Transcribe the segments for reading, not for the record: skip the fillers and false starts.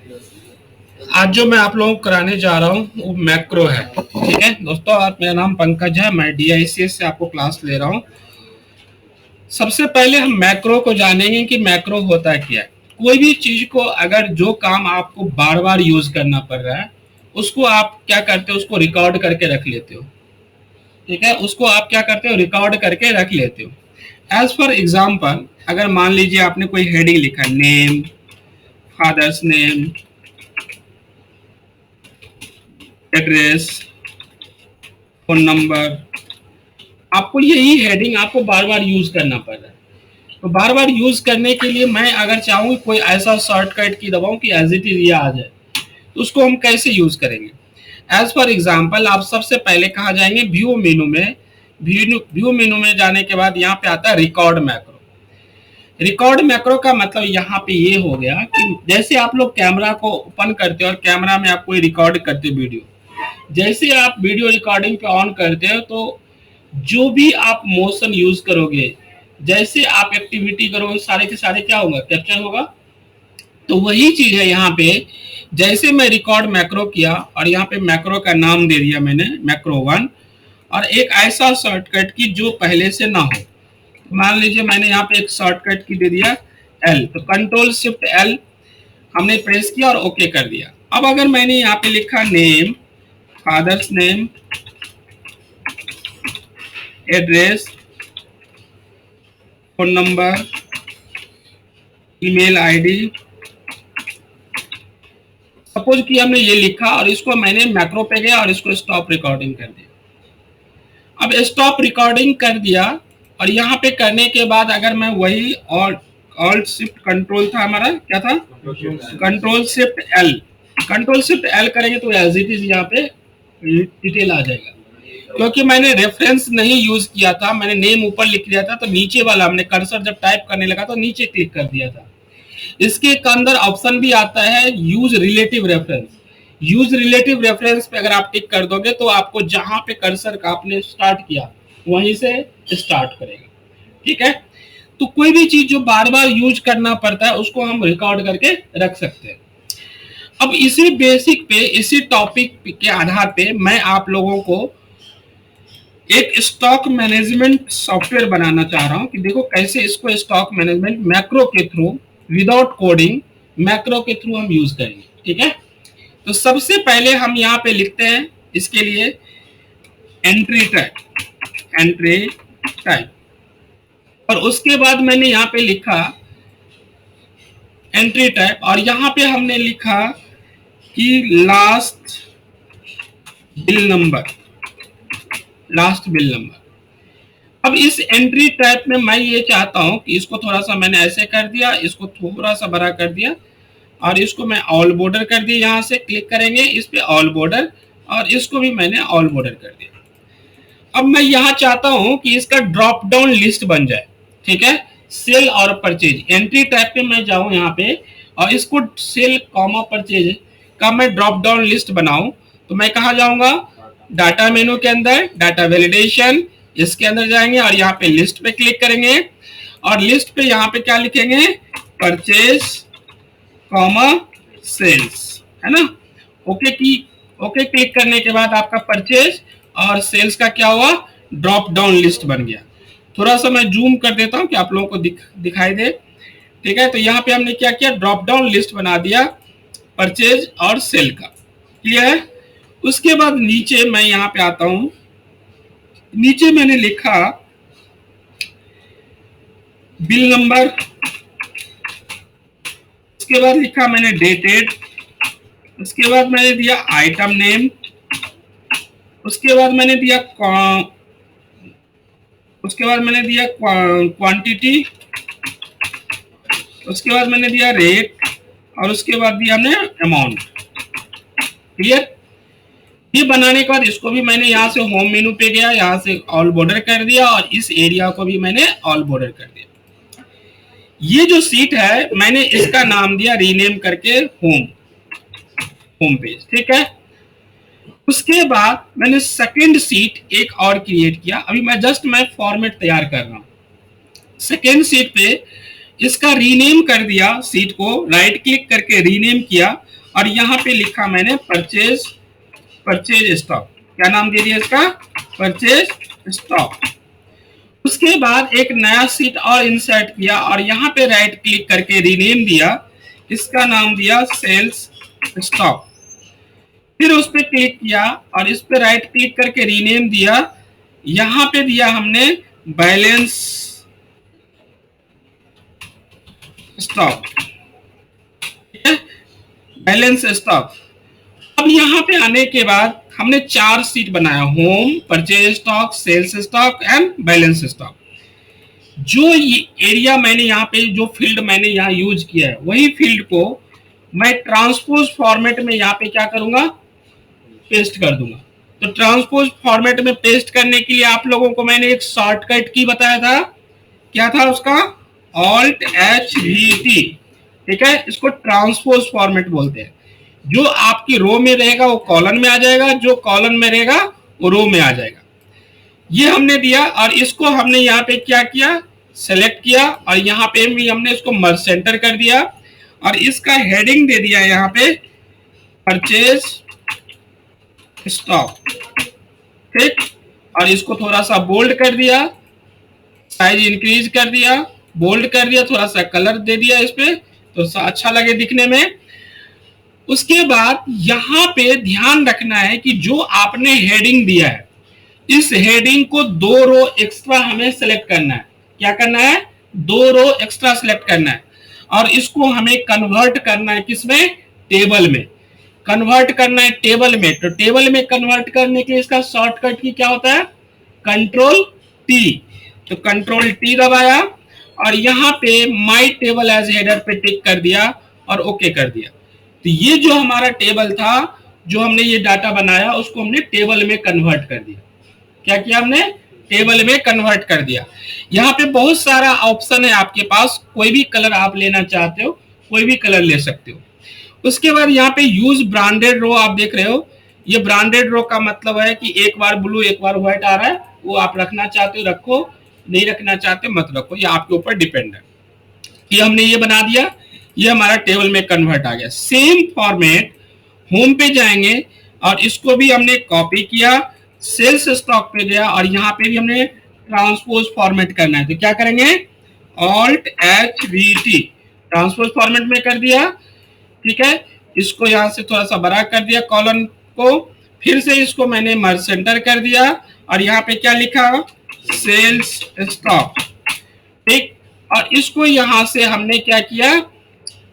आज जो मैं आप लोगों को कराने जा रहा हूँ वो मैक्रो है। ठीक है दोस्तों, और मेरा नाम पंकज है, मैं DICS से आपको क्लास ले रहा हूँ। सबसे पहले हम मैक्रो को जानेंगे कि मैक्रो होता क्या है। कोई भी चीज को अगर जो काम आपको बार बार यूज करना पड़ रहा है उसको आप क्या करते हो, उसको रिकॉर्ड करके रख लेते हो। ठीक है, उसको आप क्या करते हो, रिकॉर्ड करके रख लेते हो। एज फॉर एग्जाम्पल, अगर मान लीजिए आपने कोई हेडिंग लिखा, name, father's name, address, phone number, आपको यही हेडिंग आपको बार बार यूज करना पड़ रहा है। तो बार बार यूज करने के लिए मैं अगर चाहूँ कोई ऐसा शॉर्टकट की दबाऊं कि एज इट इज ये आ जाए, तो उसको हम कैसे यूज करेंगे। एज फॉर एग्जाम्पल, आप सबसे पहले कहा जाएंगे व्यू मेनू में। व्यू मेनू में जाने के बाद यहाँ पे आता है रिकॉर्ड मैक्रो। रिकॉर्ड मैक्रो का मतलब यहाँ पे ये हो गया कि जैसे आप लोग कैमरा को ओपन करते हो और कैमरा में आप कोई रिकॉर्ड करते हो वीडियो, जैसे आप वीडियो रिकॉर्डिंग पे ऑन करते हो तो जो भी आप मोशन यूज करोगे, जैसे आप एक्टिविटी करोगे, सारे के सारे क्या होगा, कैप्चर होगा। तो वही चीज है यहाँ पे। जैसे मैं रिकॉर्ड मैक्रो किया और यहाँ पे मैक्रो का नाम दे दिया मैंने, मैक्रो 1, और एक ऐसा शॉर्टकट की जो पहले से ना हो। मान लीजिए मैंने यहाँ पे एक शॉर्टकट की दे दिया L, तो कंट्रोल शिफ्ट L हमने प्रेस किया और ओके कर दिया। अब अगर मैंने यहाँ पे लिखा name, father's name, address, phone number, email ID, suppose कि हमने ये लिखा और इसको मैंने मैक्रो पे गया और इसको स्टॉप रिकॉर्डिंग कर दिया। अब स्टॉप रिकॉर्डिंग कर दिया और यहाँ पे करने के बाद अगर मैं वही ऑल्ट शिफ्ट कंट्रोल था, हमारा क्या था, control shift L, control shift L करेंगे तो एज इट इज यहाँ पे डिटेल आ जाएगा। क्योंकि मैंने रेफरेंस नहीं यूज किया था, मैंने नेम ऊपर लिख दिया था, तो नीचे वाला हमने कर्सर जब टाइप करने लगा तो नीचे क्लिक कर दिया था। इसके अंदर ऑप्शन भी आता है use relative reference. Use relative reference पे अगर आप टिक कर दोगे तो आपको जहां पे कर्सर का आपने स्टार्ट किया वहीं से स्टार्ट करेगा। ठीक है, तो कोई भी चीज जो बार बार यूज करना पड़ता है उसको हम रिकॉर्ड करके रख सकते हैं। अब इसी बेसिक पे, इसी टॉपिक के आधार पे मैं आप लोगों को एक स्टॉक मैनेजमेंट सॉफ्टवेयर बनाना चाह रहा हूं कि देखो कैसे इसको स्टॉक मैनेजमेंट मैक्रो के थ्रू, विदाउट कोडिंग, मैक्रो के थ्रू हम यूज करेंगे। ठीक है, तो सबसे पहले हम यहाँ पे लिखते हैं इसके लिए एंट्री टाइप, एंट्री टाइप, और उसके बाद मैंने यहाँ पे लिखा एंट्री टाइप और यहाँ पे हमने लिखा कि last bill number, last bill number. अब इस एंट्री टाइप में मैं ये चाहता हूं कि इसको थोड़ा सा मैंने ऐसे कर दिया, इसको थोड़ा सा बड़ा कर दिया और इसको मैं ऑल बॉर्डर कर दिया। यहां से क्लिक करेंगे इस पे ऑल बॉर्डर, और इसको भी मैंने ऑल बॉर्डर कर दिया। अब मैं यहाँ चाहता हूं कि इसका ड्रॉप डाउन लिस्ट बन जाए। ठीक है, सेल और परचेज, एंट्री टाइप पे मैं जाऊं यहाँ पे और इसको सेल कॉमा परचेज का मैं ड्रॉप डाउन लिस्ट बनाऊं, तो मैं कहा जाऊंगा, डाटा मेनू के अंदर डाटा वैलिडेशन, इसके अंदर जाएंगे और यहाँ पे लिस्ट पे क्लिक करेंगे और लिस्ट पे यहाँ पे क्या लिखेंगे, परचेज कॉमा सेल्स, है ना। ओके की ओके क्लिक करने के बाद आपका परचेज और सेल्स का क्या हुआ, ड्रॉप डाउन लिस्ट बन गया। थोड़ा सा मैं जूम कर देता हूं कि आप लोगों को दिखाई दे। ठीक है, तो यहाँ पे हमने क्या किया, ड्रॉप डाउन लिस्ट बना दिया परचेज और सेल का। क्लियर है। उसके बाद नीचे मैं यहाँ पे आता हूं, नीचे मैंने लिखा बिल नंबर, उसके बाद लिखा मैंने डेटेड, उसके बाद मैंने दिया आइटम नेम, उसके बाद मैंने दिया क्वांटिटी, उसके बाद मैंने दिया रेट और उसके बाद दिया हमने अमाउंट। क्लियर। ये बनाने के बाद इसको भी मैंने यहाँ से होम मेनू पे गया, यहाँ से ऑल बॉर्डर कर दिया और इस एरिया को भी मैंने ऑल बॉर्डर कर दिया। ये जो सीट है मैंने इसका नाम दिया रीनेम करके होम पेज। ठीक है, उसके बाद मैंने सेकेंड सीट एक और क्रिएट किया। अभी मैं फॉर्मेट तैयार कर रहा हूं। सेकेंड सीट पे इसका रीनेम कर दिया, सीट को राइट क्लिक करके रीनेम किया और यहाँ पे लिखा मैंने परचेज स्टॉक। क्या नाम दे दिया इसका? Purchase stock. उसके बाद एक नया सीट और इंसर्ट किया और यहाँ पे राइट क्लिक करके रीनेम दिया, इसका नाम दिया सेल्स स्टॉक। फिर उस पर क्लिक किया और इस पे राइट क्लिक करके रीनेम दिया, यहाँ पे दिया हमने बैलेंस स्टॉक, ठीक है, बैलेंस स्टॉक। अब यहाँ पे आने के बाद हमने 4 सीट बनाया, home, purchase stock, sales stock and balance stock. जो ये एरिया मैंने यहाँ पे, जो फील्ड मैंने यहाँ यूज किया है, वही फील्ड को मैं ट्रांसपोज फॉर्मेट में यहाँ पे क्या करूंगा, पेस्ट कर दूंगा। तो ट्रांसपोज फॉर्मेट में पेस्ट करने के लिए आप लोगों को मैंने एक शॉर्टकट की बताया था, क्या था उसका? ऑल्ट एच वी टी, ठीक है। इसको ट्रांसपोज फॉर्मेट बोलते हैं। जो आपकी रो में रहेगा वो कॉलम में आ जाएगा, जो कॉलम में रहेगा वो रो में आ जाएगा। ये हमने दिया और इसको हमने यहाँ पे क्या किया, सेलेक्ट किया और यहाँ पे भी हमने इसको मर्ज सेंटर कर दिया और इसका हेडिंग दे दिया यहाँ पे परचेज स्टॉक, ठीक। और इसको थोड़ा सा बोल्ड कर दिया, साइज इंक्रीज कर दिया, बोल्ड कर दिया, थोड़ा सा कलर दे दिया इस पे तो अच्छा लगे दिखने में। उसके बाद यहाँ पे ध्यान रखना है कि जो आपने हेडिंग दिया है, इस हेडिंग को 2 रो एक्स्ट्रा हमें सेलेक्ट करना है। क्या करना है? 2 रो एक्स्ट्रा सेलेक्ट करना है और इसको हमें कन्वर्ट करना है किसमें? टेबल में कन्वर्ट करना है, टेबल में। तो टेबल में कन्वर्ट करने के लिए इसका शॉर्टकट की क्या होता है? Control T. तो कंट्रोल टी दबाया और यहाँ पे माई टेबल एज हेडर पे टिक कर दिया और ओके कर दिया। तो ये जो हमारा टेबल था, जो हमने ये डाटा बनाया, उसको हमने टेबल में कन्वर्ट कर दिया। क्या किया हमने? टेबल में कन्वर्ट कर दिया। यहाँ पे बहुत सारा ऑप्शन है आपके पास, कोई भी कलर आप लेना चाहते हो कोई भी कलर ले सकते हो। उसके बाद यहाँ पे यूज ब्रांडेड रो आप देख रहे हो। ये ब्रांडेड रो का मतलब है कि एक बार ब्लू एक बार व्हाइट आ रहा है, वो आप रखना चाहते हो रखो, नहीं रखना चाहते मत रखो, ये आपके ऊपर डिपेंड है। ये हमने ये बना दिया, ये हमारा टेबल में कन्वर्ट आ गया। सेम फॉर्मेट होम पे जाएंगे और इसको भी हमने कॉपी किया, सेल्स स्टॉक पे गया और यहाँ पे भी हमने ट्रांसपोज फॉर्मेट करना है। तो क्या करेंगे? Alt H we T, transpose format में कर दिया, ठीक है। इसको यहाँ से थोड़ा सा बड़ा कर दिया कॉलम को, फिर से इसको मैंने मर्ज सेंटर कर दिया और यहाँ पे क्या लिखा? सेल्स स्टॉक, ठीक। और इसको यहाँ से हमने क्या किया?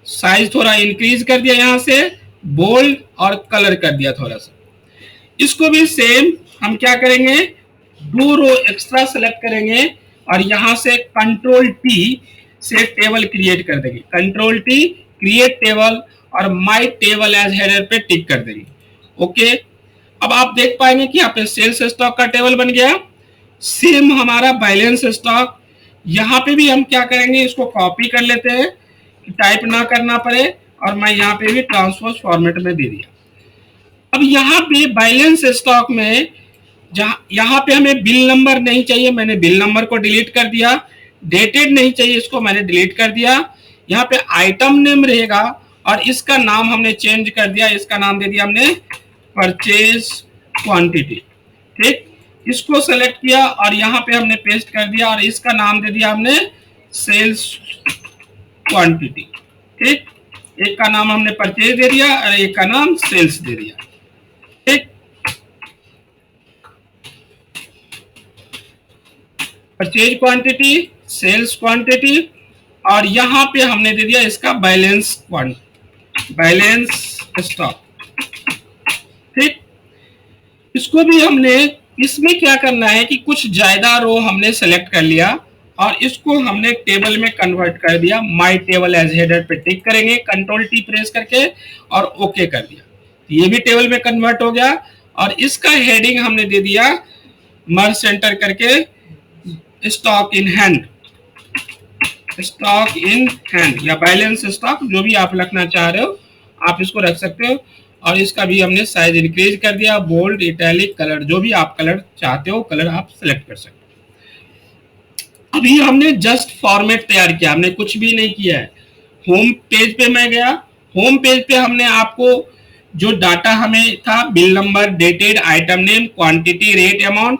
साइज थोड़ा इंक्रीज कर दिया, यहाँ से बोल्ड और कलर कर दिया थोड़ा सा। इसको भी सेम हम क्या करेंगे? 2 रो एक्स्ट्रा सेलेक्ट करेंगे और यहाँ से कंट्रोल टी से टेबल क्रिएट कर देंगे। कंट्रोल टी, क्रिएट टेबल और माई टेबल एज हेडर पे टिक कर देंगे। ओके, अब आप देख पाएंगे कि यहाँ पे सेल्स स्टॉक का टेबल बन गया। सेम हमारा बैलेंस स्टॉक, यहाँ पे भी हम क्या करेंगे? इसको कॉपी कर लेते हैं कि टाइप ना करना पड़े और मैं यहाँ पे भी ट्रांसपोज फॉर्मेट में दे दिया। अब यहाँ पे बैलेंस स्टॉक में यहाँ पे हमें बिल नंबर नहीं चाहिए, मैंने बिल नंबर को डिलीट कर दिया। डेटेड नहीं चाहिए, इसको मैंने डिलीट कर दिया। यहाँ पे आइटम नेम रहेगा और इसका नाम हमने चेंज कर दिया, इसका नाम दे दिया हमने परचेज क्वांटिटी, ठीक। इसको सेलेक्ट किया और यहाँ पे हमने पेस्ट कर दिया और इसका नाम दे दिया हमने सेल्स क्वांटिटी, ठीक। एक का नाम हमने परचेज दे दिया और एक का नाम सेल्स दे दिया, ठीक। परचेज क्वांटिटी, सेल्स क्वांटिटी और यहाँ पे हमने दे दिया इसका बैलेंस स्टॉक, ठीक। इसको भी हमने, इसमें क्या करना है कि कुछ ज्यादा रो हमने सेलेक्ट कर लिया और इसको हमने टेबल में कन्वर्ट कर दिया। माई टेबल एज हेडर पे टिक करेंगे, कंट्रोल टी प्रेस करके और ओके कर दिया। ये भी टेबल में कन्वर्ट हो गया और इसका हेडिंग हमने दे दिया मर्ज सेंटर करके stock in hand, stock in hand या बैलेंस स्टॉक, जो भी आप रखना चाह रहे हो आप इसको रख सकते हो। और इसका भी हमने साइज इंक्रीज कर दिया, बोल्ड, इटैलिक, कलर, जो भी आप कलर चाहते हो कलर आप सेलेक्ट कर सकते हो। अभी हमने जस्ट फॉर्मेट तैयार किया, हमने कुछ भी नहीं किया है। होम पेज पे मैं गया, होम पेज पे हमने आपको जो डाटा हमें था, bill number, dated, item name, quantity, rate, amount,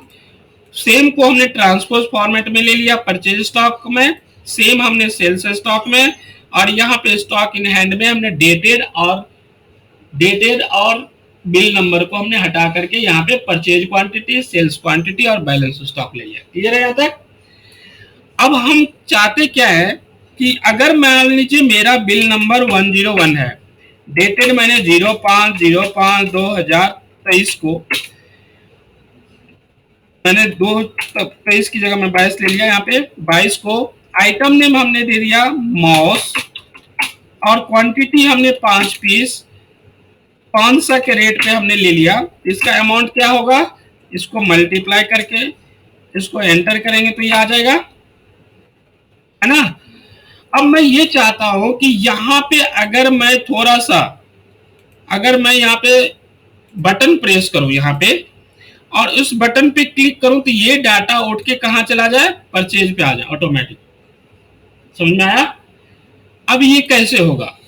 same को हमने ट्रांसपोज फॉर्मेट में ले लिया परचेज स्टॉक में, सेम हमने सेल्स स्टॉक में, और यहाँ पे स्टॉक इन हैंड में हमने डेटेड और बिल नंबर को हमने हटा करके यहाँ पे परचेज क्वांटिटी, सेल्स क्वांटिटी और बैलेंस स्टॉक ले लिया। क्लियर है यहाँ तक? अब हम चाहते क्या है कि अगर मान लीजिए मेरा बिल नंबर 101 है, डेटेड मैंने 05/05/2023 को, मैंने 2023 की जगह मैं 22 ले लिया, यहाँ पे 22 को आइटम नेम हमने दे दिया माउस, और क्वांटिटी हमने 5 पीस 500 के रेट पे हमने ले लिया। इसका अमाउंट क्या होगा, इसको मल्टीप्लाई करके इसको एंटर करेंगे तो ये आ जाएगा, है ना। अब मैं ये चाहता हूं कि यहाँ पे अगर मैं थोड़ा सा, अगर मैं यहाँ पे बटन प्रेस करूं यहाँ पे और उस बटन पे क्लिक करूं तो ये डाटा उठ के कहां चला जाए, परचेज पे आ जाए ऑटोमेटिक। समझ में आया? अब ये कैसे होगा?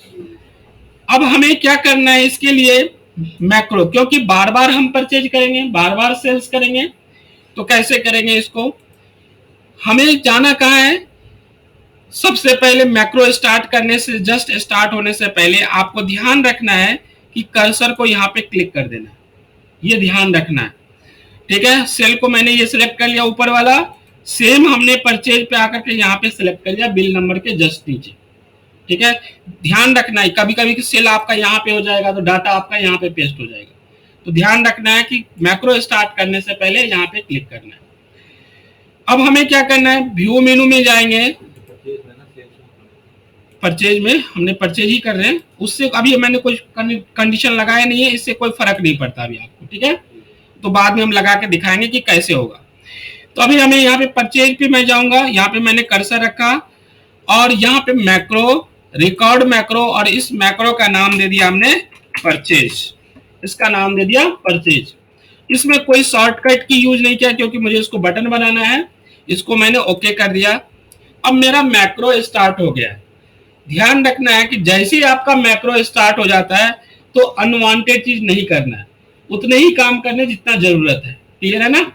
अब हमें क्या करना है इसके लिए, मैक्रो, क्योंकि बार बार हम परचेज करेंगे, बार बार सेल्स करेंगे, तो कैसे करेंगे इसको, हमें जाना कहाँ है। सबसे पहले मैक्रो स्टार्ट करने से, जस्ट स्टार्ट होने से पहले आपको ध्यान रखना है कि कर्सर को यहाँ पे क्लिक कर देना है, ये ध्यान रखना है। ठीक है, सेल को मैंने ये सिलेक्ट कर लिया ऊपर वाला, सेम हमने परचेज पे आकर के यहाँ पे सिलेक्ट कर लिया बिल नंबर के जस्ट नीचे। ठीक है, ध्यान रखना है, कभी कभी सेल आपका यहाँ पे हो जाएगा तो डाटा आपका यहाँ पे पेस्ट हो जाएगा, तो ध्यान रखना है कि मैक्रो स्टार्ट करने से पहले यहाँ पे क्लिक करना है। अब हमें क्या करना है, व्यू मेनू में जाएंगे, परचेज में हमने परचेज ही कर रहे हैं, उससे अभी मैंने कुछ कंडीशन लगाया नहीं है, इससे कोई फर्क नहीं पड़ता अभी आपको। ठीक है, तो बाद में हम लगा के दिखाएंगे कि कैसे होगा। तो अभी हमें यहाँ पे परचेज पे मैं जाऊंगा, यहाँ पे मैंने कर्सर रखा और यहाँ पे मैक्रो, रिकॉर्ड मैक्रो, और इस मैक्रो का नाम दे दिया हमने परचेज, इसका नाम दे दिया परचेज। इसमें कोई शॉर्टकट की यूज नहीं किया क्योंकि मुझे इसको बटन बनाना है, इसको मैंने ओके कर दिया। अब मेरा मैक्रो स्टार्ट हो गया है। ध्यान रखना है कि जैसे ही आपका मैक्रो स्टार्ट हो जाता है तो अनवांटेड चीज नहीं करना है, उतने ही काम करने जितना जरूरत है। क्लियर है ना?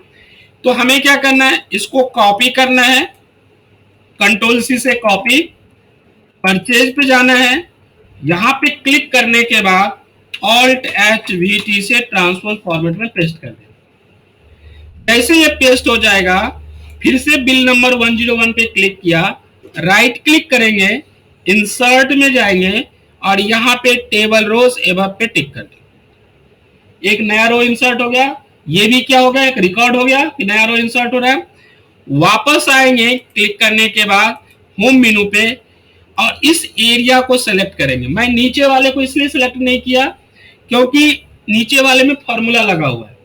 तो हमें क्या करना है, इसको कॉपी करना है, कंट्रोल सी से कॉपी, परचेज पे जाना है, यहां पे क्लिक करने के बाद ऑल्ट एच वी टी से ट्रांसफर फॉर्मेट में पेस्ट कर दें। जैसे ये पेस्ट हो जाएगा, फिर से बिल नंबर 101 पे क्लिक किया, राइट क्लिक करेंगे, इंसर्ट में जाएंगे और यहाँ पे टेबल रोज एबव पे टिक कर दें। एक नया रो इंसर्ट हो गया, ये भी क्या हो गया, एक रिकॉर्ड हो गया कि नया रो इंसर्ट हो रहा है। वापस आएंगे क्लिक करने के बाद होम मेनू पे और इस एरिया को सेलेक्ट करेंगे। मैं नीचे वाले को इसलिए सेलेक्ट नहीं किया क्योंकि नीचे वाले में फॉर्मूला लगा हुआ है।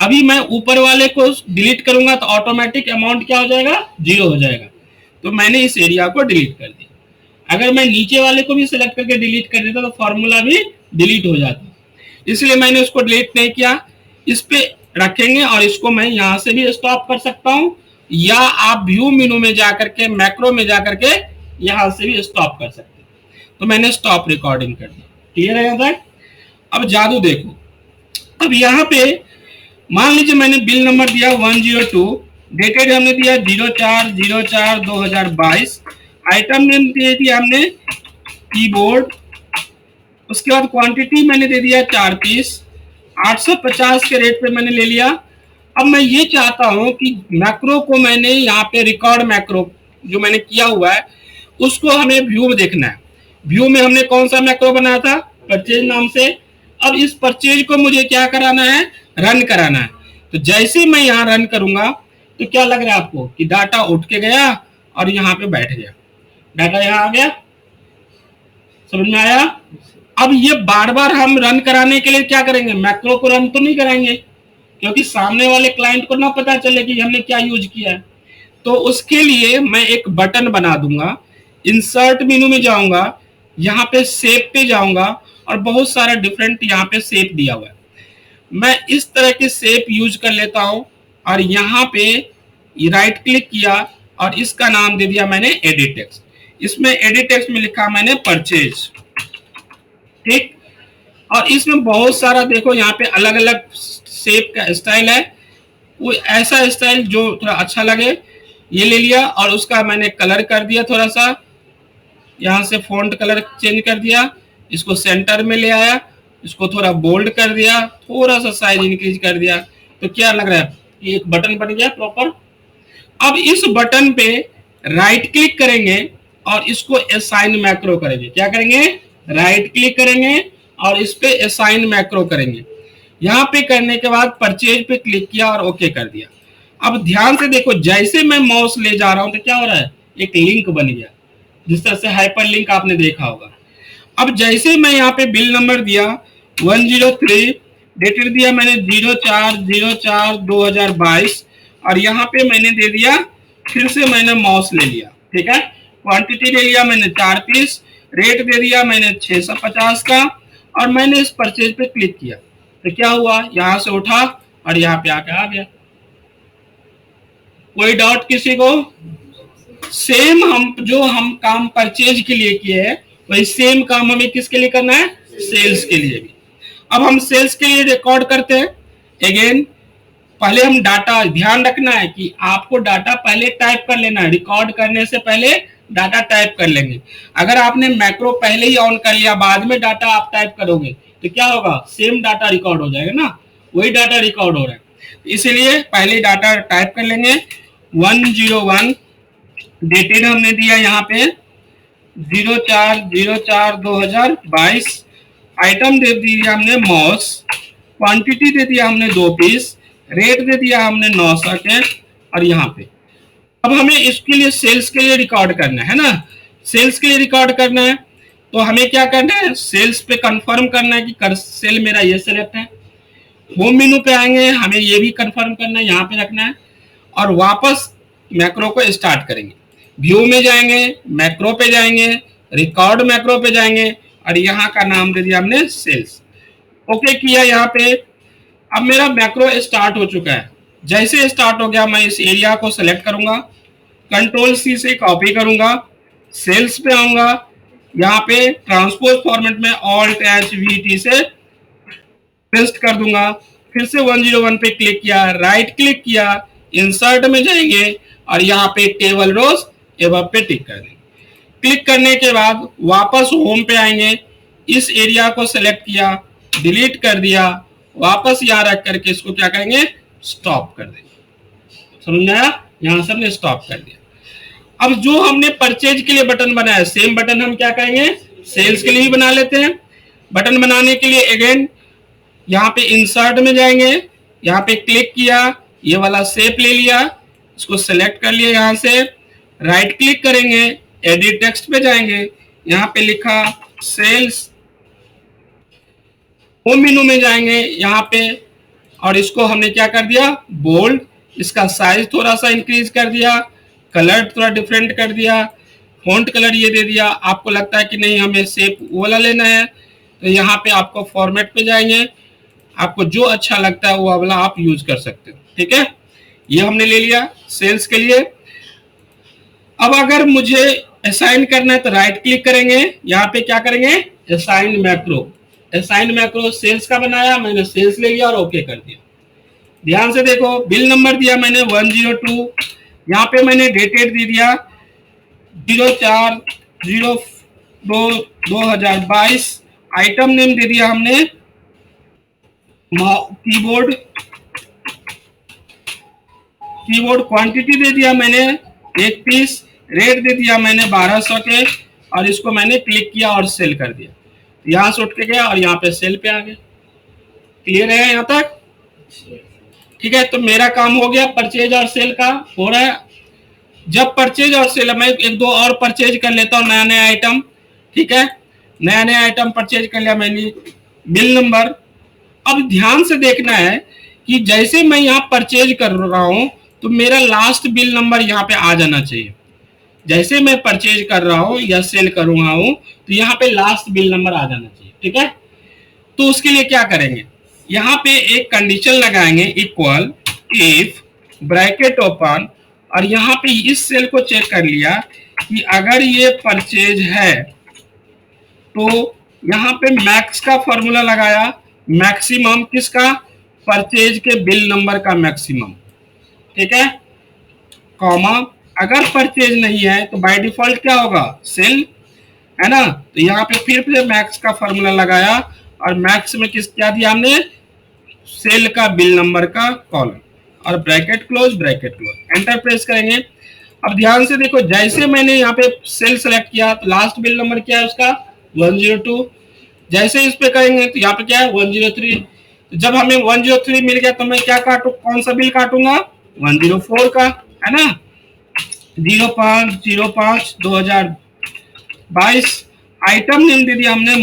अभी मैं ऊपर वाले को डिलीट करूंगा तो ऑटोमेटिक अमाउंट क्या हो जाएगा, 0 हो जाएगा, तो मैंने इस एरिया को डिलीट कर दिया। अगर मैं नीचे वाले को भी सिलेक्ट करके डिलीट कर देता तो फॉर्मूला भी डिलीट हो जाता, इसलिए मैंने उसको डिलीट नहीं किया। इस पे रखेंगे और इसको मैं यहां से भी स्टॉप कर सकता हूं, या आप व्यू मेनू में जाकर के मैक्रो में जाकर के यहां से भी स्टॉप कर सकते हैं। तो मैंने स्टॉप रिकॉर्डिंग कर दी। क्लियर है यहाँ तक? अब जादू देखो, अब यहाँ पे मान लीजिए मैंने बिल नंबर दिया 102, डेटेड हमने दिया 04/04/2022, आइटम नेम दे दिया हमने कीबोर्ड, उसके बाद क्वांटिटी मैंने दे दिया 4 पीस, 850 के रेट पे मैंने ले लिया। अब मैं ये चाहता हूं कि मैक्रो को मैंने यहाँ पे रिकॉर्ड मैक्रो जो मैंने किया हुआ है उसको हमें व्यू में देखना है। व्यू में हमने कौन सा मैक्रो बनाया था, परचेज नाम से। अब इस परचेज को मुझे क्या कराना है, रन कराना है। तो जैसे ही मैं यहाँ रन करूंगा तो क्या लग रहा है आपको कि डाटा उठ के गया और यहाँ पे बैठ गया, डाटा यहाँ आ गया। समझ में आया? अब ये बार बार हम रन कराने के लिए क्या करेंगे, मैक्रो को रन तो नहीं कराएंगे क्योंकि सामने वाले क्लाइंट को ना पता चले कि हमने क्या यूज किया है। तो उसके लिए मैं एक बटन बना दूंगा, इंसर्ट मेनू में जाऊंगा, यहाँ पे शेप पे जाऊंगा और बहुत सारा डिफरेंट यहाँ पे शेप दिया हुआ है। मैं इस तरह के शेप यूज कर लेता हूं और यहाँ पे राइट क्लिक किया और इसका नाम दे दिया मैंने एडिट टेक्स्ट। इसमें एडिट टेक्स्ट में लिखा मैंने परचेज। ठीक। और इसमें बहुत सारा देखो यहाँ पे अलग अलग शेप का स्टाइल है, वो ऐसा स्टाइल जो थोड़ा अच्छा लगे ये ले लिया, और उसका मैंने कलर कर दिया थोड़ा सा, यहाँ से फॉन्ट कलर चेंज कर दिया, इसको सेंटर में ले आया, इसको थोड़ा बोल्ड कर दिया, थोड़ा सा साइज इंक्रीज कर दिया, तो क्या लग रहा है कि एक बटन बन गया प्रॉपर। अब इस बटन पे राइट क्लिक करेंगे और इसको असाइन मैक्रो करेंगे। क्या करेंगे? राइट क्लिक करेंगे और इस पे असाइन मैक्रो करेंगे। यहाँ पे करने के बाद परचेज पे क्लिक किया और ओके कर दिया। अब ध्यान से देखो, जैसे मैं माउस ले जा रहा हूं तो क्या हो रहा है, एक लिंक बन गया, जिस तरह से हाइपर लिंक आपने देखा होगा। अब जैसे मैं यहाँ पे बिल नंबर दिया 103, डेटेड दिया मैंने 04/04/2022, और यहाँ पे मैंने दे दिया, फिर से मैंने माउस ले लिया, ठीक है, क्वांटिटी ले लिया मैंने 4 पीस, रेट दे दिया मैंने 650 का, और मैंने इस परचेज पे क्लिक किया तो क्या हुआ, यहाँ से उठा और यहाँ पे आके आ गया। कोई डाउट किसी को? सेम हम काम परचेज के लिए किए हैं, वही सेम काम हमें किसके लिए करना है, सेल्स के लिए भी। अब हम सेल्स के लिए रिकॉर्ड करते हैं। अगेन पहले हम डाटा, ध्यान रखना है कि आपको डाटा पहले टाइप कर लेना है, रिकॉर्ड करने से पहले डाटा टाइप कर लेंगे। अगर आपने मैक्रो पहले ही ऑन कर लिया, बाद में डाटा आप टाइप करोगे तो क्या होगा, सेम डाटा रिकॉर्ड हो जाएगा ना, वही डाटा रिकॉर्ड हो रहा है। इसलिए पहले डाटा टाइप कर लेंगे। 101 डेटेड हमने दिया यहाँ पे 04/04/2022, आइटम दे दिया हमने माउस, क्वांटिटी दे दिया हमने 2 पीस, रेट दे दिया हमने 900 के, और यहाँ पे अब हमें इसके लिए सेल्स के लिए रिकॉर्ड करना है ना, सेल्स के लिए रिकॉर्ड करना है तो हमें क्या करना है, सेल्स पे कंफर्म करना है कि सेल मेरा ये सेलेक्ट है। होम मेनू पे आएंगे, हमें ये भी कंफर्म करना है, यहाँ पे रखना है, और वापस मैक्रो को स्टार्ट करेंगे। व्यू में जाएंगे, मैक्रो पे जाएंगे, रिकॉर्ड मैक्रो पे जाएंगे, और यहाँ का नाम दे दिया हमने सेल्स, ओके किया यहाँ पे। अब मेरा मैक्रो स्टार्ट हो चुका है। जैसे स्टार्ट हो गया, मैं इस एरिया को सेलेक्ट करूंगा, कंट्रोल सी से कॉपी करूंगा, सेल्स पे आऊंगा, यहाँ पे ट्रांसपोज फॉर्मेट में ऑल्ट एच वी टी से पेस्ट कर दूंगा, फिर से 101 पे क्लिक किया, राइट क्लिक किया, इंसर्ट में जाएंगे और यहाँ पे टेबल रोज एबव पे टिक कर देंगे। क्लिक करने के बाद वापस होम पे आएंगे, इस एरिया को सेलेक्ट किया, डिलीट कर दिया, वापस यहाँ रख करके इसको क्या करेंगे, स्टॉप कर देंगे। समझ में आया? यहाँ से हमने स्टॉप कर दिया। अब जो हमने परचेज के लिए बटन बनाया, सेम बटन हम क्या करेंगे, सेल्स के लिए भी बना लेते हैं। बटन बनाने के लिए अगेन यहाँ पे इंसर्ट में जाएंगे, यहाँ पे क्लिक किया, ये वाला शेप ले लिया, इसको सेलेक्ट कर लिया, यहाँ से राइट क्लिक करेंगे, एडिट टेक्स्ट पे जाएंगे, यहाँ पे लिखा सेल्स, होम मेनू में जाएंगे यहाँ पे, और इसको हमने क्या कर दिया, बोल्ड, इसका साइज थोड़ा सा इंक्रीज कर दिया, कलर थोड़ा डिफरेंट कर दिया, फॉन्ट कलर ये दे दिया। आपको लगता है कि नहीं हमें शेप वाला लेना है तो यहाँ पे आपको फॉर्मेट पे जाएंगे, आपको जो अच्छा लगता है वो वाला आप यूज कर सकते हो, ठीक है। ये हमने ले लिया सेल्स के लिए। अब अगर मुझे असाइन करना है तो राइट क्लिक करेंगे, यहाँ पे क्या करेंगे, assign macro, assign macro sales का बनाया, मैंने सेल्स ले लिया और ओके कर दिया। ध्यान से देखो, बिल नंबर दिया मैंने 102, यहाँ पे मैंने डेटेड दे दिया 04/02/2022, आइटम नेम दे दिया हमने कीबोर्ड, क्वांटिटी दे दिया मैंने 1 पीस, रेट दे दिया मैंने 1200 के, और इसको मैंने क्लिक किया और सेल कर दिया। यहाँ से उठ के गया और यहाँ पे सेल पे आ गया। क्लियर है यहाँ तक? ठीक है, तो मेरा काम हो गया, परचेज और सेल का हो रहा है। जब परचेज और सेल, मैं 1-2 और परचेज कर लेता हूँ, नया नया आइटम, ठीक है, नया नया आइटम परचेज कर लिया मैंने, बिल नंबर। अब ध्यान से देखना है कि जैसे मैं यहाँ परचेज कर रहा हूँ तो मेरा लास्ट बिल नंबर यहाँ पे आ जाना चाहिए। जैसे मैं परचेज कर रहा हूँ या सेल कर रहा हूँ तो यहाँ पे लास्ट बिल नंबर आ जाना चाहिए, ठीक है। तो उसके लिए क्या करेंगे, यहाँ पे एक कंडीशन लगाएंगे, इक्वल इफ ब्रैकेट ओपन, और यहाँ पे इस सेल को चेक कर लिया कि अगर ये परचेज है तो यहाँ पे मैक्स का फॉर्मूला लगाया, मैक्सिमम किसका, परचेज के बिल नंबर का मैक्सिमम, ठीक है, कॉमा, अगर परचेज नहीं है तो बाय डिफॉल्ट क्या होगा, सेल, है ना। तो यहाँ पे फिर से मैक्स का फॉर्मूला लगाया और मैक्स में किस क्या दिया हमने, सेल का बिल नंबर का कॉलम, और ब्रैकेट क्लोज, एंटर प्रेस करेंगे। अब ध्यान से देखो, जैसे मैंने यहाँ पे सेल सेलेक्ट किया तो लास्ट बिल नंबर क्या है उसका, 102। जैसे इस पे करेंगे तो यहाँ पे क्या है, 103। तो जब हमें 103 मिल गया तो मैं क्या काटू, कौन सा बिल काटूंगा, 104 का, है ना। 05/05/2022। आइटम नेम दे दिया हमने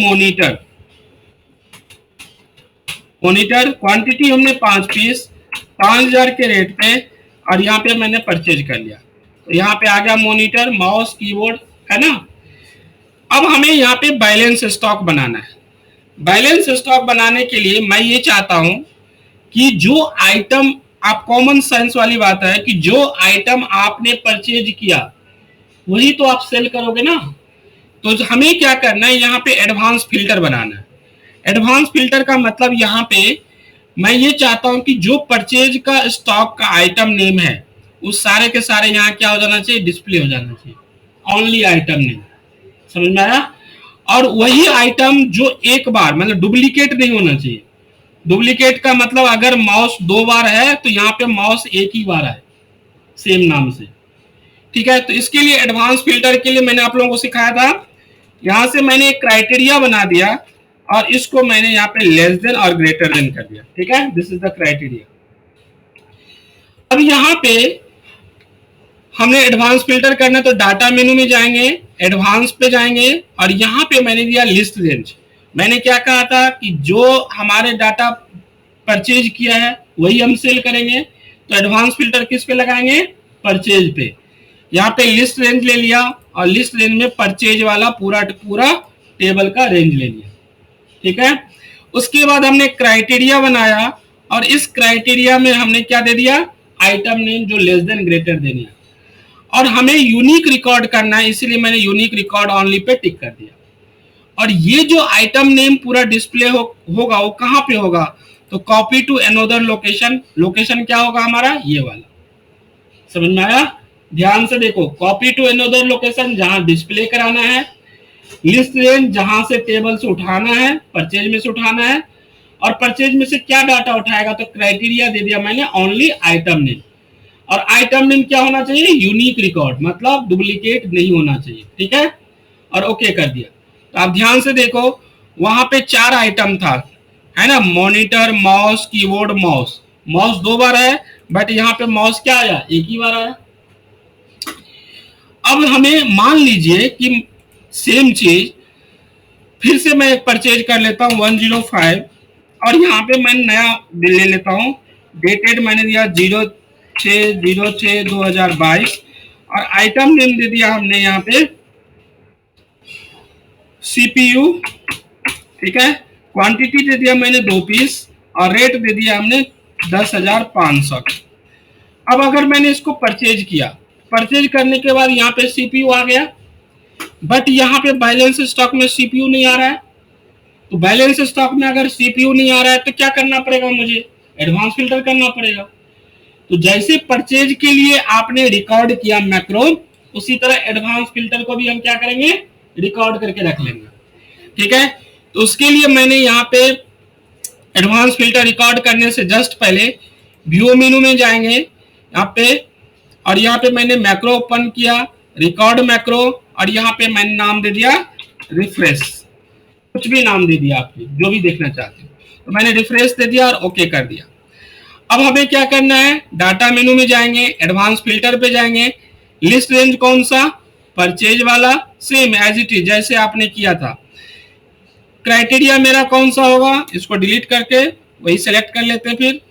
मॉनिटर, क्वांटिटी हमने 5 पीस, 5000 के रेट पे, और यहाँ पे मैंने परचेज कर लिया। तो यहाँ पे आ गया मॉनिटर, माउस, कीबोर्ड, है ना। अब हमें यहाँ पे बैलेंस स्टॉक बनाना है। बैलेंस स्टॉक बनाने के लिए मैं ये चाहता हूं कि जो आइटम, आप कॉमन सेंस वाली बात है कि जो आइटम आपने परचेज किया वही तो आप सेल करोगे ना। तो हमें क्या करना है, यहाँ पे एडवांस फिल्टर बनाना है। एडवांस फिल्टर का मतलब यहाँ पे मैं ये चाहता हूं कि जो परचेज का स्टॉक का आइटम नेम है उस सारे के सारे यहाँ क्या हो जाना चाहिए, डिस्प्ले हो जाना चाहिए, ओनली आइटम नेम, समझ में आया। और वही आइटम जो एक बार, मतलब डुप्लीकेट नहीं होना चाहिए। डुप्लीकेट का मतलब अगर माउस 2 बार है तो यहाँ पे माउस एक ही बार है सेम नाम से, ठीक है। तो इसके लिए एडवांस फिल्टर के लिए मैंने आप लोगों को सिखाया था, यहां से मैंने एक क्राइटेरिया बना दिया और इसको मैंने यहाँ पे लेस देन और ग्रेटर देन कर दिया, ठीक है, दिस इज द क्राइटेरिया। अब यहाँ पे हमने एडवांस फिल्टर करना है तो डाटा मेनू में जाएंगे, एडवांस पे जाएंगे और यहाँ पे मैंने दिया लिस्ट रेंज। मैंने क्या कहा था कि जो हमारे डाटा परचेज किया है वही हम सेल करेंगे, तो एडवांस फिल्टर किस पे लगाएंगे, परचेज पे। यहाँ पे लिस्ट रेंज ले लिया और लिस्ट रेंज में परचेज वाला पूरा पूरा टेबल का रेंज ले लिया, ठीक है। उसके बाद हमने क्राइटेरिया बनाया और इस क्राइटेरिया में हमने क्या दे दिया, आइटम नेम जो लेस देन ग्रेटर दे दिया, और हमें यूनिक रिकॉर्ड करना है इसलिए मैंने यूनिक रिकॉर्ड ऑनली पे टिक कर दिया। और ये जो आइटम नेम पूरा डिस्प्ले होगा वो कहां पे होगा, तो copy to another location, location क्या होगा हमारा, ये वाला, समझ में आया। ध्यान से देखो, कॉपी टू अनदर लोकेशन जहां डिस्प्ले कराना है, लिस्ट रेंज जहां से टेबल से उठाना है, परचेज में से उठाना है, और परचेज में से क्या डाटा उठाएगा, तो क्राइटेरिया दे दिया मैंने ओनली आइटम नेम, और आइटम नेम क्या होना चाहिए, यूनिक रिकॉर्ड, मतलब डुप्लीकेट नहीं होना चाहिए, ठीक है, और ओके कर दिया। तो आप ध्यान से देखो, वहां पे 4 आइटम था, है ना, monitor, mouse, keyboard, mouse. Mouse 2 बार है बट यहाँ पे माउस क्या आया, एक ही बार आया। अब हमें मान लीजिए कि सेम चीज फिर से मैं एक परचेज कर लेता हूँ 105, और यहाँ पे मैं नया बिल ले लेता हूँ, डेटेड मैंने दिया 06/06/2022, और आइटम नेम दे दिया हमने यहाँ पे सीपीयू, ठीक है, क्वांटिटी दे दिया मैंने 2 पीस, और रेट दे दिया हमने 10,500। अब अगर मैंने इसको परचेज किया, परचेज करने के बाद यहाँ पे सीपीयू आ गया, बट यहाँ पे बैलेंस स्टॉक में सीपीयू नहीं आ रहा है। तो बैलेंस स्टॉक में अगर सीपीयू नहीं आ रहा है तो क्या करना पड़ेगा, मुझे एडवांस फिल्टर करना पड़ेगा। तो जैसे परचेज के लिए आपने रिकॉर्ड किया मैक्रो, उसी तरह एडवांस फिल्टर को भी हम क्या करेंगे, रिकॉर्ड करके रख लेंगे, ठीक है। तो उसके लिए मैंने यहाँ पे एडवांस फिल्टर रिकॉर्ड करने से जस्ट पहले व्यू मेनू में जाएंगे यहाँ पे, और यहाँ पे मैंने मैक्रो ओपन किया, रिकॉर्ड मैक्रो, और यहाँ पे मैंने नाम दे दिया रिफ्रेश, कुछ भी नाम दे दिया आपने जो भी देखना चाहते हो, तो मैंने रिफ्रेश दे दिया और ओके कर दिया। अब हमें क्या करना है, डाटा मेनू में जाएंगे, एडवांस फिल्टर पे जाएंगे, लिस्ट रेंज कौन सा, परचेज वाला, सेम एज इट इज जैसे आपने किया था। क्राइटेरिया मेरा कौन सा होगा, इसको डिलीट करके वही सेलेक्ट कर लेते हैं फिर,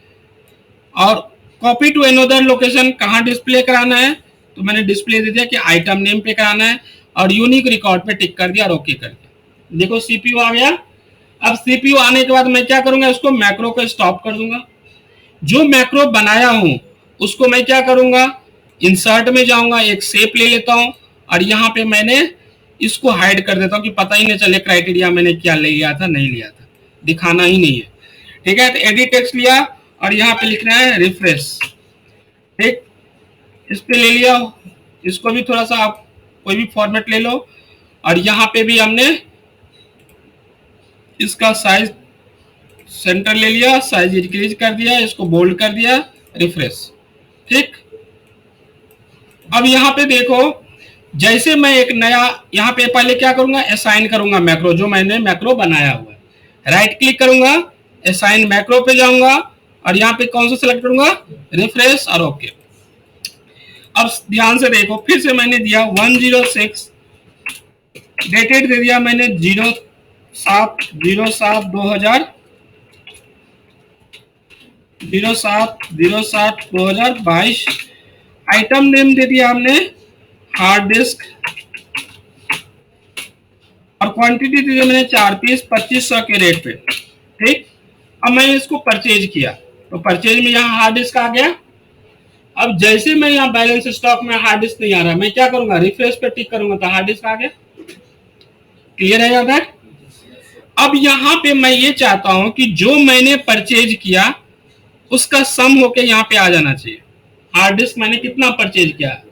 और कॉपी टू अनदर लोकेशन कहाँ डिस्प्ले कराना है, तो मैंने डिस्प्ले दे दिया कि आइटम नेम पे कराना है, और यूनिक रिकॉर्ड पे टिक कर दिया और ओके कर दिया। देखो सीपीयू आ गया। अब सीपीयू आने के बाद मैं क्या करूंगा, इसको मैक्रो को स्टॉप कर दूंगा। जो मैक्रो बनाया हूं उसको मैं क्या करूंगा, इंसर्ट में जाऊंगा, एक शेप ले लेता हूं, और यहाँ पे मैंने इसको हाइड कर देता हूँ कि पता ही नहीं चले क्राइटेरिया मैंने क्या ले लिया था नहीं लिया था, दिखाना ही नहीं है। ठीक है, तो एडिट टेक्स्ट लिया और यहाँ पे लिखना है रिफ्रेश। ठीक, इस पे ले लिया, इसको भी थोड़ा सा आप कोई भी फॉर्मेट ले लो और यहाँ पे भी हमने इसका साइज सेंटर ले लिया, साइज इंक्रीज कर दिया, इसको बोल्ड कर दिया, रिफ्रेश। ठीक, अब यहाँ पे देखो, जैसे मैं एक नया यहाँ पे पहले क्या करूंगा, असाइन करूंगा मैक्रो, जो मैंने मैक्रो बनाया हुआ है। राइट क्लिक करूंगा, असाइन मैक्रो पे जाऊंगा और यहाँ पे कौन सा सेलेक्ट करूंगा, रिफ्रेश और ओके। अब ध्यान से देखो, फिर से मैंने दिया 106, डेटेड दे दिया मैंने 07/07/2022। आइटम नेम दे दिया हमने हार्ड डिस्क और क्वांटिटी दे दिया मैंने 4 पीस 2500 के रेट पे। ठीक, अब मैं इसको परचेज किया तो परचेज में यहाँ हार्ड डिस्क आ गया। अब जैसे मैं यहाँ बैलेंस स्टॉक में हार्ड डिस्क नहीं आ रहा, मैं क्या करूंगा, रिफ्रेश पे टिक करूंगा तो हार्ड डिस्क आ गया। क्लियर है यहाँ? अब यहाँ पे मैं ये चाहता हूं कि जो मैंने परचेज किया उसका सम होके यहाँ पे आ जाना चाहिए। हार्ड डिस्क मैंने कितना परचेज किया,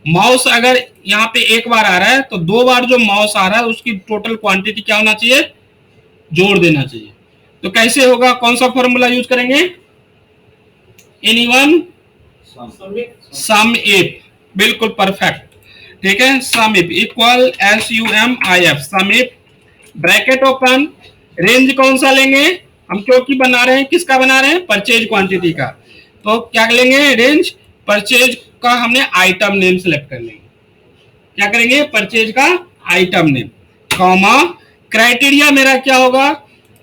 माउस अगर यहाँ पे एक बार आ रहा है तो 2 बार जो माउस आ रहा है उसकी टोटल क्वांटिटी क्या होना चाहिए, जोड़ देना चाहिए। तो कैसे होगा, कौन सा फॉर्मूला यूज करेंगे, एनीवन सम इफ, बिल्कुल परफेक्ट। ठीक है, sum if equal SUMIF, sum if bracket open, range कौन सा लेंगे हम, क्योंकि बना रहे हैं, किसका बना रहे हैं, परचेज क्वांटिटी का, तो क्या लेंगे, रेंज परचेज का हमने आइटम नेम सेलेक्ट कर लेंगे। क्या करेंगे, परचेज का आइटम नेम, कॉमा क्राइटेरिया मेरा क्या होगा,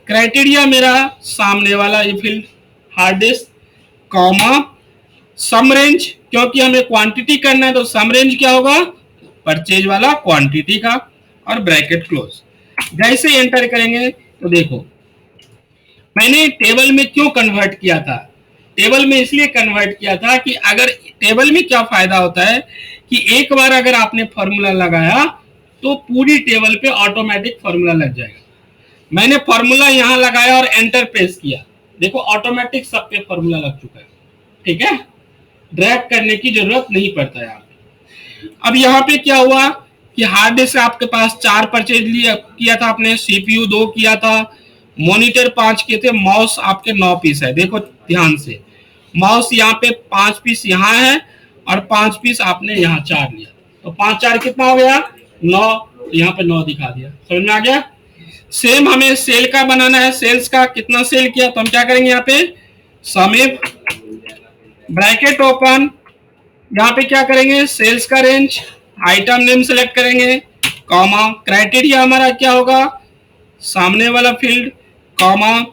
क्राइटेरिया मेरा सामने वाला ये फील्ड हार्ड डिस्क, कॉमा सम रेंज, क्योंकि हमें क्वांटिटी करना है तो सम रेंज क्या होगा, परचेज वाला क्वांटिटी का, और ब्रैकेट क्लोज। जैसे एंटर करेंगे तो देखो मैंने टेबल में क्यों कन्वर्ट किया था, टेबल में इसलिए कन्वर्ट किया था कि अगर टेबल में क्या फायदा होता है कि एक बार अगर आपने फॉर्मूला लगाया तो पूरी टेबल पे ऑटोमेटिक फॉर्मूला लग जाएगा। मैंने फॉर्मूला यहाँ लगाया और एंटर प्रेस किया, देखो ऑटोमेटिक सब पे फॉर्मूला लग चुका है। ठीक है, ड्रैग करने की जरूरत नहीं पड़ता है। अब यहाँ पे क्या हुआ कि हार्ड डिस्क आपके पास 4 परचेज लिया किया था आपने, CPU 2 किया था, मॉनिटर 5 किए थे, माउस आपके 9 पीस है। देखो ध्यान से, माउस यहाँ पे 5 पीस यहाँ है और 5 पीस आपने यहाँ 4 लिया, तो 5 4 कितना हो गया, 9, यहाँ पे 9 दिखा दिया। समझ में आ गया? सेम हमें सेल का बनाना है, सेल्स का कितना सेल किया, तो हम क्या करेंगे, यहाँ पे सम इफ ब्रैकेट ओपन, यहाँ पे क्या करेंगे, सेल्स का रेंज, आइटम नेम सेलेक्ट करेंगे, कॉमा क्राइटेरिया हमारा क्या होगा, सामने वाला फील्ड, कॉमा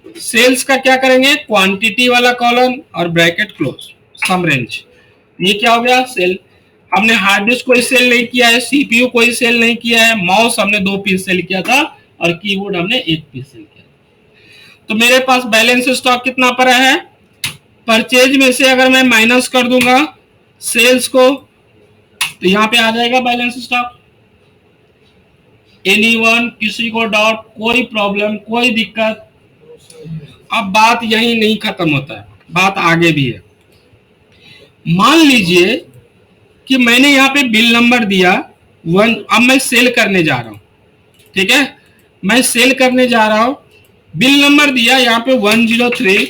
सेल्स का क्या करेंगे, क्वांटिटी वाला कॉलम, और ब्रैकेट क्लोज, सम रेंज। ये क्या हो गया, सेल। हमने हार्ड डिस्क कोई सेल नहीं किया है, CPU कोई सेल नहीं किया है, माउस हमने 2 पीस सेल किया था और कीबोर्ड हमने 1 पीस सेल किया। तो मेरे पास बैलेंस स्टॉक कितना पड़ा है, परचेज में से अगर मैं माइनस कर दूंगा सेल्स को तो यहाँ पे आ जाएगा बैलेंस स्टॉक। एनीवन, किसी को डाउट, कोई प्रॉब्लम, कोई दिक्कत? अब बात यही नहीं खत्म होता है, बात आगे भी है। मान लीजिए कि मैंने यहाँ पे बिल नंबर दिया 1, अब मैं सेल करने जा रहा हूं। ठीक है, मैं सेल करने जा रहा हूं, बिल नंबर दिया यहाँ पे 103,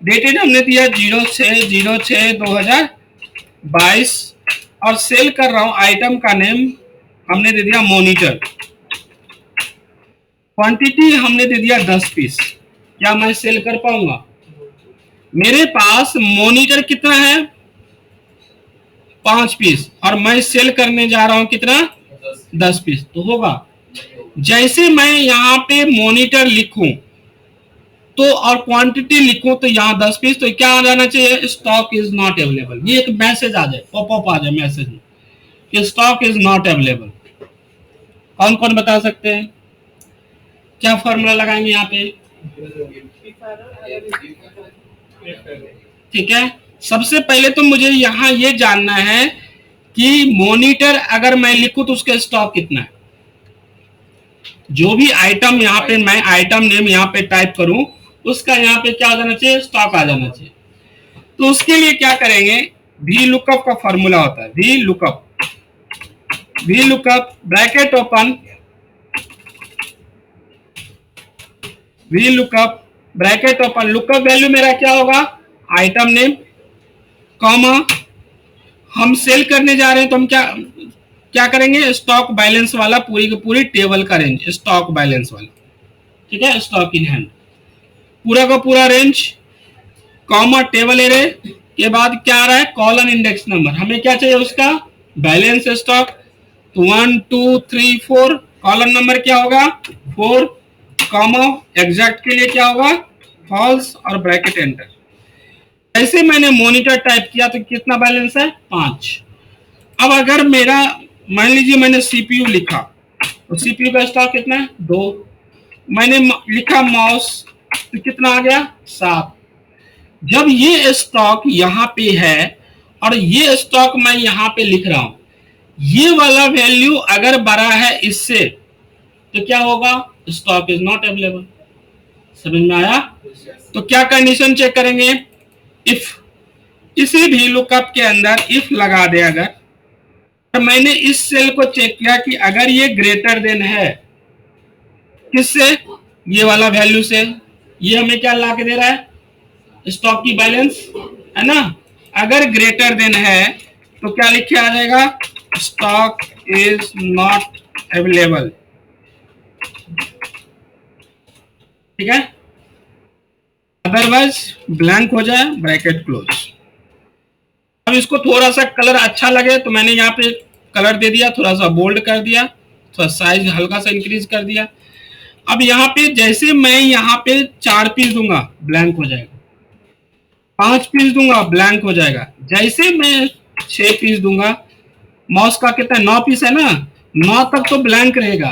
डेटेड हमने दिया 06/06/2022 और सेल कर रहा हूं, आइटम का नेम हमने दे दिया मॉनिटर, क्वांटिटी हमने दे दिया 10 पीस। क्या मैं सेल कर पाऊंगा? मेरे पास मॉनिटर कितना है, 5 पीस, और मैं सेल करने जा रहा हूं कितना, 10 पीस, तो होगा। जैसे मैं यहाँ पे मॉनिटर लिखूं तो और क्वांटिटी लिखूं तो यहाँ 10 पीस, तो क्या आ जाना चाहिए, स्टॉक इज नॉट अवेलेबल। ये एक मैसेज आ जाए, पॉपअप आ जाए मैसेज में कि स्टॉक इज नॉट अवेलेबल। कौन कौन बता सकते हैं क्या फॉर्मूला लगाएंगे यहाँ पे? ठीक है, सबसे पहले तो मुझे यहाँ ये जानना है कि मॉनिटर अगर मैं लिखूं तो उसका स्टॉक कितना है। जो भी आइटम यहाँ पे मैं आइटम नेम यहाँ पे टाइप करूं उसका यहाँ पे क्या आ जाना चाहिए, स्टॉक आ जाना चाहिए। तो उसके लिए क्या करेंगे, वी लुकअप का फॉर्मूला होता है, V lookup bracket open, V lookup bracket open, lookup value मेरा क्या होगा, आइटम नेम, कॉमा हम सेल करने जा रहे हैं तो हम क्या क्या करेंगे, स्टॉक बैलेंस वाला पूरी की पूरी टेबल का रेंज, स्टॉक बैलेंस वाला, ठीक है, स्टॉक इन हैंड पूरा का पूरा रेंज, कॉमा टेबल एरे के बाद क्या आ रहा है, कॉलन इंडेक्स नंबर, हमें क्या चाहिए उसका, बैलेंस स्टॉक, तो 1 2 3 4 कॉलम नंबर क्या होगा 4, कॉमा एग्जैक्ट के लिए क्या होगा फॉल्स और ब्रैकेट एंटर। ऐसे मैंने मॉनिटर टाइप किया तो कितना बैलेंस है 5। अब अगर मेरा मान लीजिए मैंने सीपीयू लिखा तो सीपीयू का स्टॉक कितना है 2, मैंने लिखा माउस तो कितना आ गया 7। जब ये स्टॉक यहाँ पे है और ये स्टॉक मैं यहाँ पे लिख रहा हूं, ये वाला वैल्यू अगर बड़ा है इससे तो क्या होगा, स्टॉक इज नॉट अवेलेबल। समझ में आया? तो क्या कंडीशन चेक करेंगे, इफ, किसी भी लुकअप के अंदर इफ लगा दे अगर, तो मैंने इस सेल को चेक किया कि अगर ये ग्रेटर देन है किससे, ये वाला वैल्यू से, ये हमें क्या ला के दे रहा है, स्टॉक की बैलेंस है ना, अगर ग्रेटर देन है तो क्या लिख के आ जाएगा, स्टॉक इज नॉट अवेलेबल, ठीक है, अदरवाइज ब्लैंक हो जाए, ब्रैकेट क्लोज। अब इसको थोड़ा सा कलर अच्छा लगे तो मैंने यहाँ पे कलर दे दिया, थोड़ा सा बोल्ड कर दिया, थोड़ा साइज हल्का सा इंक्रीज कर दिया। अब यहाँ पे जैसे मैं यहाँ पे 4 पीस दूंगा ब्लैंक हो जाएगा, 5 पीस दूंगा ब्लैंक हो जाएगा, जैसे मैं 6 पीस दूंगा, माउस का कितना 9 पीस है ना, 9 तक तो ब्लैंक रहेगा।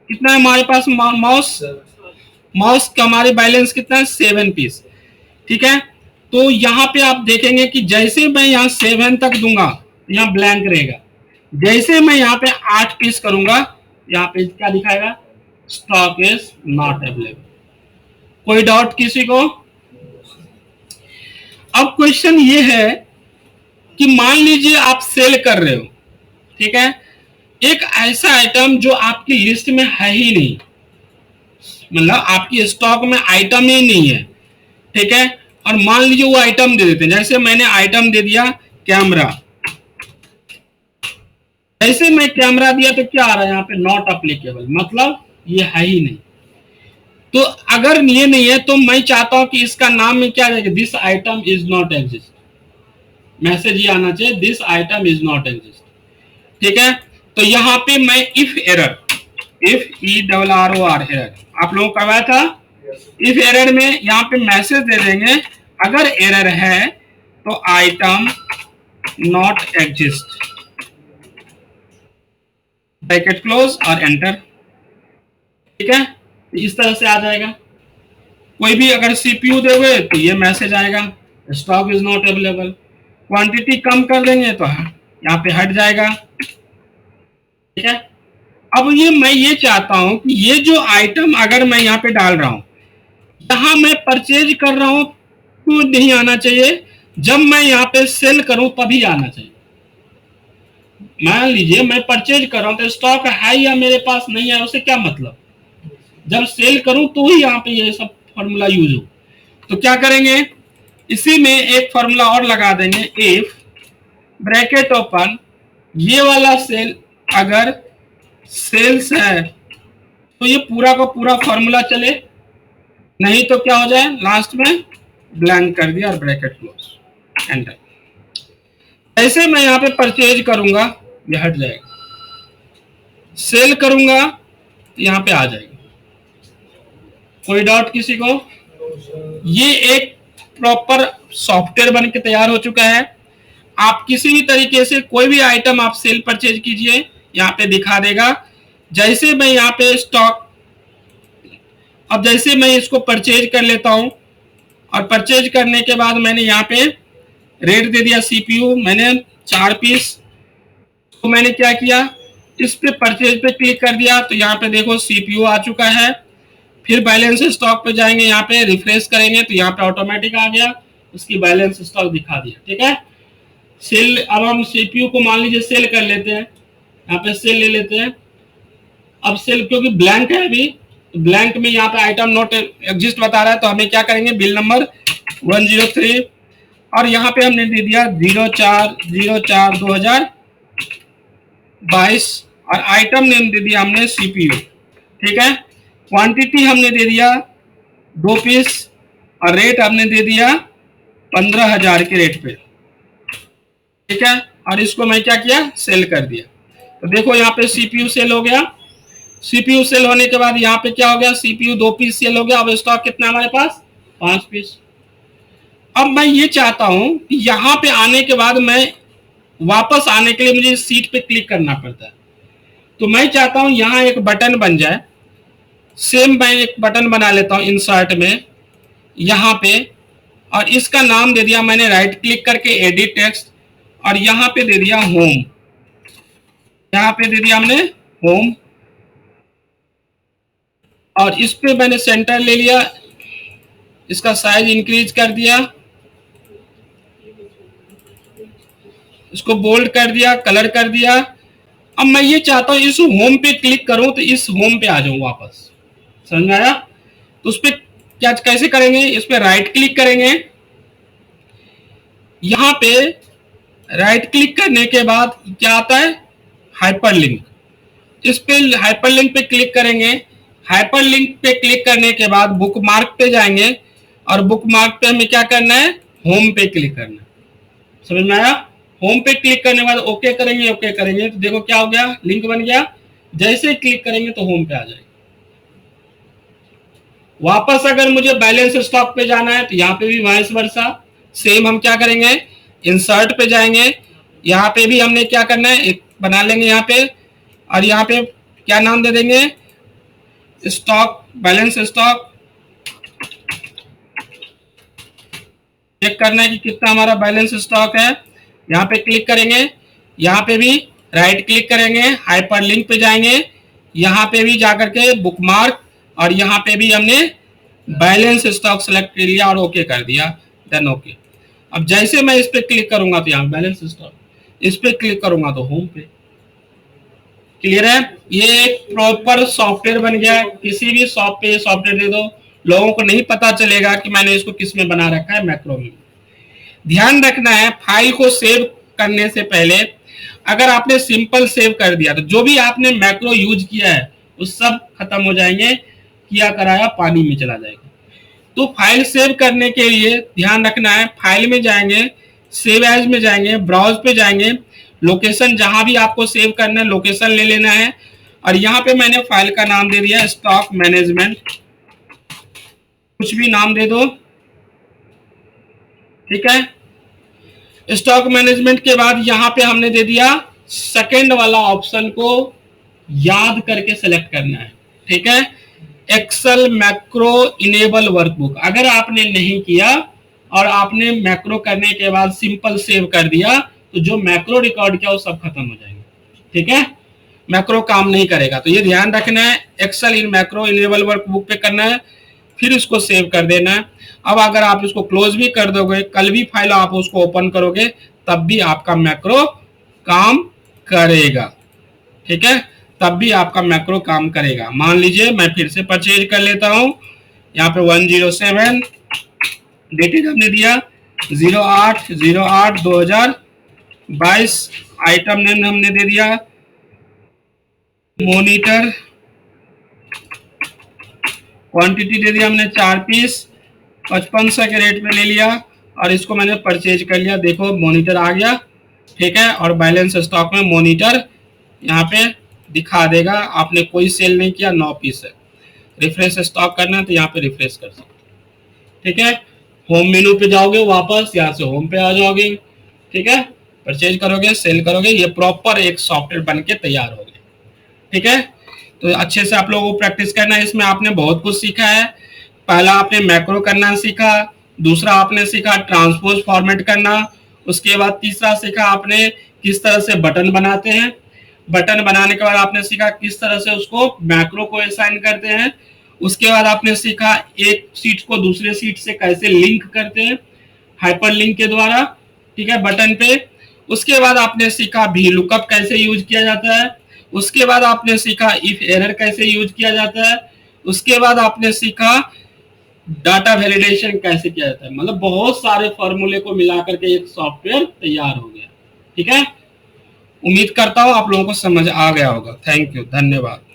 कितना है हमारे पास माउस का हमारे बैलेंस कितना है 7 पीस, ठीक है। तो यहाँ पे आप देखेंगे कि जैसे मैं यहाँ 7 तक दूंगा यहाँ ब्लैंक रहेगा, जैसे मैं यहाँ पे 8 पीस करूंगा यहाँ पे क्या दिखाएगा, स्टॉक इज नॉट अवेलेबल। कोई डाउट किसी को? अब क्वेश्चन ये है कि मान लीजिए आप सेल कर रहे हो, ठीक है, एक ऐसा आइटम जो आपकी लिस्ट में है ही नहीं, मतलब आपकी स्टॉक में आइटम ही नहीं है, ठीक है, और मान लीजिए वो आइटम दे देते हैं, जैसे मैंने आइटम दे दिया कैमरा, जैसे मैं कैमरा दिया तो क्या आ रहा है यहाँ पे नॉट अप्लीकेबल, मतलब ये है ही नहीं। तो अगर ये नहीं है तो मैं चाहता हूं कि इसका नाम में क्या जाएगा, this item is not exist, message ये आना चाहिए this item is not exist, ठीक है। तो यहाँ पे मैं if error, if ERROR error आप लोगों को करवाया था, इफ एरर में यहाँ पे मैसेज दे देंगे, अगर एरर है तो item not exist, bracket close और एंटर, ठीक है, इस तरह से आ जाएगा। कोई भी अगर सीपीयू दोगे तो ये मैसेज आएगा stock is not available, quantity कम कर देंगे तो यहाँ पे हट जाएगा, ठीक है। अब ये मैं ये चाहता हूं कि ये जो आइटम अगर मैं यहाँ पे डाल रहा हूं, यहाँ मैं परचेज कर रहा हूं तो नहीं आना चाहिए, जब मैं यहाँ पे सेल करूं तभी आना चाहिए। मान लीजिए मैं परचेज कर रहा हूं तो स्टॉक है या मेरे पास नहीं है उससे क्या मतलब, जब सेल करूं तो ही यहाँ पे ये सब फॉर्मूला यूज हो। तो क्या करेंगे, इसी में एक फॉर्मूला और लगा देंगे, इफ ब्रैकेट ओपन, ये वाला सेल अगर सेल्स है तो ये पूरा का पूरा फॉर्मूला चले, नहीं तो क्या हो जाए लास्ट में ब्लैंक कर दिया और ब्रैकेट क्लोज एंटर। ऐसे मैं यहाँ पे परचेज करूंगा ये हट जाएगा, सेल करूंगा तो यहाँ पे आ जाएगा। कोई डाउट किसी को? ये एक प्रॉपर सॉफ्टवेयर बन के तैयार हो चुका है। आप किसी भी तरीके से कोई भी आइटम आप सेल परचेज कीजिए, यहाँ पे दिखा देगा। जैसे मैं यहाँ पे स्टॉक, अब जैसे मैं इसको परचेज कर लेता हूं और परचेज करने के बाद मैंने यहाँ पे रेट दे दिया सीपीयू, मैंने 4 पीस तो मैंने क्या किया, इस पे परचेज पे क्लिक कर दिया तो यहाँ पे देखो सीपीयू आ चुका है। फिर बैलेंस स्टॉक पे जाएंगे, यहाँ पे रिफ्रेश करेंगे तो यहाँ पे ऑटोमेटिक आ गया, उसकी बैलेंस स्टॉक दिखा दिया। ठीक है, सेल, अब हम सीपीयू को मान लीजिए सेल कर लेते हैं, यहाँ पे सेल ले लेते हैं। अब सेल क्योंकि ब्लैंक है अभी, ब्लैंक में यहाँ पे आइटम नॉट एग्जिस्ट बता रहा है, तो हमें क्या करेंगे, बिल नंबर 103 और यहाँ पे हमने दे दिया 04/04/2022 और आइटम नेम दे दिया हमने सीपीयू। ठीक है, क्वांटिटी हमने दे दिया 2 पीस और रेट हमने दे दिया 15,000 के रेट पे। ठीक है, और इसको मैं क्या किया, सेल कर दिया। तो देखो यहाँ पे सीपीयू सेल हो गया। सीपीयू सेल होने के बाद यहाँ पे क्या हो गया, सीपीयू 2 पीस सेल हो गया। अब स्टॉक कितना हमारे पास, 5 पीस। अब मैं ये चाहता हूं कि यहाँ पे आने के बाद मैं वापस आने के लिए मुझे सीट पे क्लिक करना पड़ता है, तो मैं चाहता हूं यहाँ एक बटन बन जाए। सेम मैं एक बटन बना लेता हूं इंसर्ट में यहाँ पे, और इसका नाम दे दिया मैंने राइट क्लिक करके एडिट टेक्स्ट और यहाँ पे दे दिया होम। यहाँ पे दे दिया हमने होम और इस पे मैंने सेंटर ले लिया, इसका साइज इंक्रीज कर दिया, इसको बोल्ड कर दिया, कलर कर दिया। अब मैं ये चाहता हूं इस होम पे क्लिक करूं तो इस होम पे आ जाऊं वापस, समझ में आया? तो उस पे क्या कैसे करेंगे, इस पे राइट क्लिक करेंगे, यहाँ पे राइट क्लिक करने के बाद क्या आता है, हाइपरलिंक। इस पे हाइपरलिंक पे क्लिक करेंगे, हाइपरलिंक पे क्लिक करने के बाद बुकमार्क पे जाएंगे और बुकमार्क पे हमें क्या करना है, होम पे क्लिक करना है। समझ में आया? होम पे क्लिक करने के बाद ओके करेंगे, ओके करेंगे तो देखो क्या हो गया, लिंक बन गया। जैसे ही क्लिक करेंगे तो होम पे आ जाएगा। वापस अगर मुझे बैलेंस स्टॉक पे जाना है तो यहाँ पे भी वाइस वर्सा सेम हम क्या करेंगे, इंसर्ट पे जाएंगे, यहाँ पे भी हमने क्या करना है, एक बना लेंगे यहाँ पे और यहाँ पे क्या नाम दे देंगे, स्टॉक, बैलेंस स्टॉक। चेक करना है कि कितना हमारा बैलेंस स्टॉक है, यहाँ पे क्लिक करेंगे, यहाँ पे भी राइट क्लिक करेंगे, हाइपर लिंक पे जाएंगे, यहाँ पे भी जाकर के बुकमार्क और यहाँ पे भी हमने बैलेंस स्टॉक सेलेक्ट कर लिया और ओके कर दिया, देन ओके। अब जैसे मैं इस पे क्लिक करूंगा तो यहाँ बैलेंस स्टॉक, इस पे क्लिक करूंगा तो होम पे। क्लियर है? ये एक प्रॉपर सॉफ्टवेयर बन गया। किसी भी शॉप पे सॉफ्टवेयर दे दो, लोगों को नहीं पता चलेगा कि मैंने इसको किस में बना रखा है, मैक्रो में। ध्यान रखना है, फाइल को सेव करने से पहले अगर आपने सिंपल सेव कर दिया तो जो भी आपने मैक्रो यूज किया है वो सब खत्म हो जाएंगे, किया कराया पानी में चला जाएगा। तो फाइल सेव करने के लिए ध्यान रखना है, फाइल में जाएंगे, सेव एज में जाएंगे, ब्राउज पे जाएंगे, लोकेशन जहां भी आपको सेव करना है लोकेशन ले लेना है और यहाँ पे मैंने फाइल का नाम दे दिया स्टॉक मैनेजमेंट, कुछ भी नाम दे दो। ठीक है, स्टॉक मैनेजमेंट के बाद यहाँ पे हमने दे दिया सेकंड वाला ऑप्शन को याद करके सेलेक्ट करना है। ठीक है, एक्सेल मैक्रो इनेबल वर्कबुक। अगर आपने नहीं किया और आपने मैक्रो करने के बाद सिंपल सेव कर दिया तो जो मैक्रो रिकॉर्ड किया वो सब खत्म हो जाएंगे। ठीक है, मैक्रो काम नहीं करेगा, तो ये ध्यान रखना है। Excel in macro enable workbook पे करना है, फिर इसको सेव कर देना है। अब अगर आप इसको क्लोज भी कर दोगे, कल भी फाइल आप उसको ओपन करोगे तब भी आपका मैक्रो काम करेगा। ठीक है, तब भी आपका मैक्रो काम करेगा। मान लीजिए मैं फिर से परचेज कर लेता हूं, यहाँ पे 107 डेटेड हमने दिया 08/08/2022, आइटम नेम हमने दे दिया मॉनिटर, क्वांटिटी दे दिया हमने 4 पीस, 5500 के रेट में ले लिया और इसको मैंने परचेज कर लिया। देखो मॉनिटर आ गया। ठीक है, और बैलेंस स्टॉक में मॉनिटर यहाँ पे दिखा देगा, आपने कोई सेल नहीं किया, 9 पीस है। रिफ्रेश स्टॉक करना है तो यहाँ पे रिफ्रेश कर सकते। ठीक है, होम मेनू पे जाओगे, वापस यहाँ से होम पे आ जाओगे। ठीक है, परचेज करोगे, सेल करोगे, ये प्रॉपर एक सॉफ्टवेयर बन के तैयार हो गया। ठीक है, तो अच्छे से आप लोगों को प्रैक्टिस करना है। इसमें आपने बहुत कुछ सीखा है। पहला आपने मैक्रो करना सीखा, दूसरा आपने सीखा ट्रांसपोज फॉर्मेट करना, उसके बाद तीसरा सीखा आपने किस तरह से बटन बनाते हैं। बटन बनाने के बाद आपने सीखा किस तरह से उसको मैक्रो को असाइन करते हैं। उसके बाद आपने सीखा एक सीट को दूसरे सीट से कैसे लिंक करते हैं हाइपर लिंक के द्वारा, ठीक है, बटन पे। उसके बाद आपने सीखा भी लुकअप कैसे यूज किया जाता है। उसके बाद आपने सीखा इफ एरर कैसे यूज किया जाता है। उसके बाद आपने सीखा डाटा वैलिडेशन कैसे किया जाता है। मतलब बहुत सारे फॉर्मूले को मिलाकर के एक सॉफ्टवेयर तैयार हो गया। ठीक है, उम्मीद करता हूं आप लोगों को समझ आ गया होगा। थैंक यू, धन्यवाद।